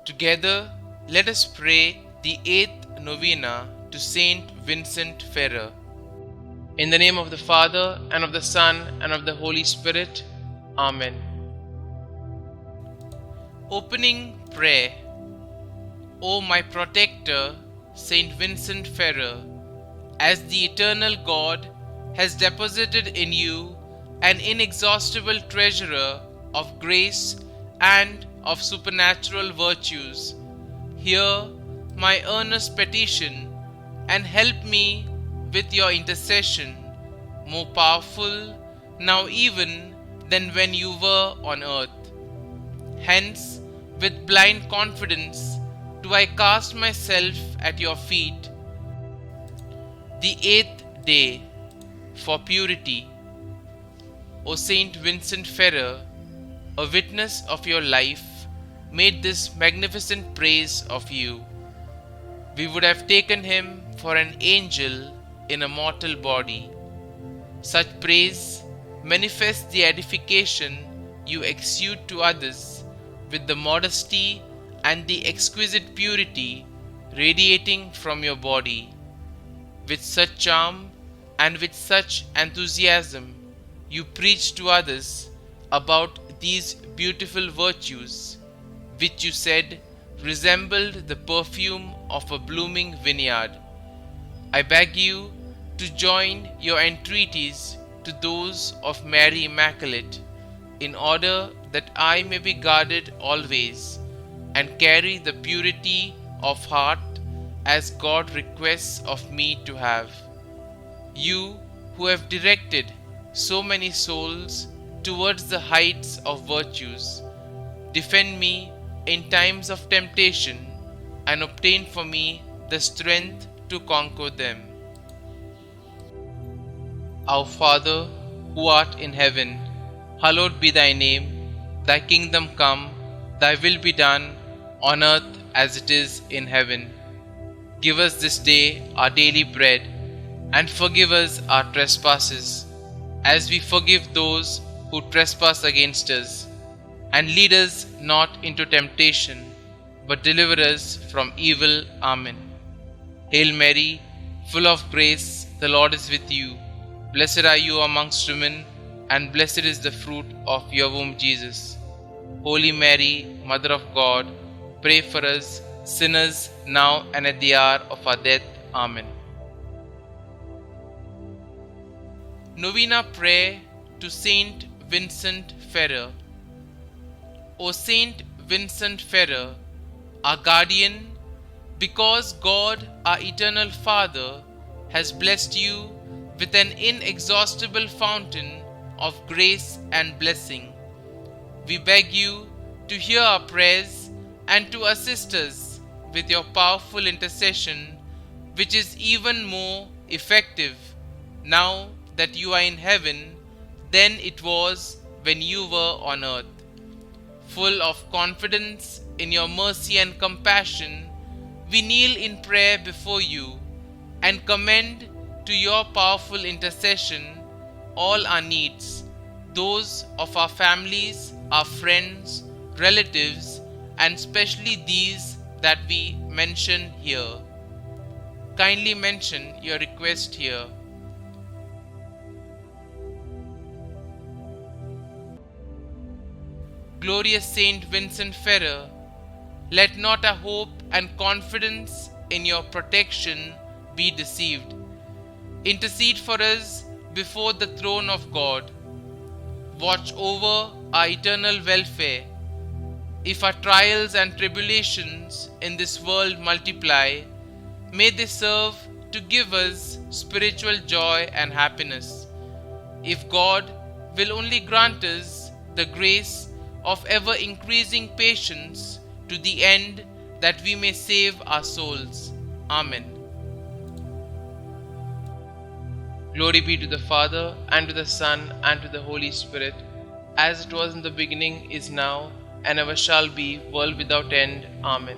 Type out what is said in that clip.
Together, let us pray the 8th Novena to St Vincent Ferrer. In the name of the Father, and of the Son, and of the Holy Spirit. Amen. Opening Prayer. O my protector, St Vincent Ferrer, as the eternal God has deposited in you an inexhaustible treasure of grace and of supernatural virtues, hear my earnest petition and help me with your intercession, more powerful now even than when you were on earth. Hence, with blind confidence do I cast myself at your feet. The 8th day, for purity. O Saint Vincent Ferrer, a witness of your life, made this magnificent praise of you. We would have taken him for an angel in a mortal body. Such praise manifests the edification you exude to others with the modesty and the exquisite purity radiating from your body. With such charm and with such enthusiasm, you preach to others about these beautiful virtues, which you said resembled the perfume of a blooming vineyard. I beg you to join your entreaties to those of Mary Immaculate, in order that I may be guarded always and carry the purity of heart as God requests of me to have. You who have directed so many souls towards the heights of virtues, defend me in times of temptation and obtain for me the strength to conquer them. Our Father, who art in heaven, hallowed be thy name. Thy kingdom come, thy will be done, on earth as it is in heaven. Give us this day our daily bread, and forgive us our trespasses, as we forgive those who trespass against us. And lead us not into temptation, but deliver us from evil. Amen. Hail Mary, full of grace, the Lord is with you. Blessed are you amongst women, and blessed is the fruit of your womb, Jesus. Holy Mary, Mother of God, pray for us sinners, now and at the hour of our death. Amen. Novena Prayer to Saint Vincent Ferrer. O Saint Vincent Ferrer, our guardian, because God, our eternal Father, has blessed you with an inexhaustible fountain of grace and blessing, we beg you to hear our prayers and to assist us with your powerful intercession, which is even more effective now that you are in heaven than it was when you were on earth. Full of confidence in your mercy and compassion, we kneel in prayer before you and commend to your powerful intercession all our needs, those of our families, our friends, relatives, and especially these that we mention here. Kindly mention your request here. Glorious Saint Vincent Ferrer, let not our hope and confidence in your protection be deceived. Intercede for us before the throne of God. Watch over our eternal welfare. If our trials and tribulations in this world multiply, may they serve to give us spiritual joy and happiness. If God will only grant us the grace of ever-increasing patience to the end that we may save our souls. Amen. Glory be to the Father, and to the Son, and to the Holy Spirit, as it was in the beginning, is now, and ever shall be, world without end. Amen.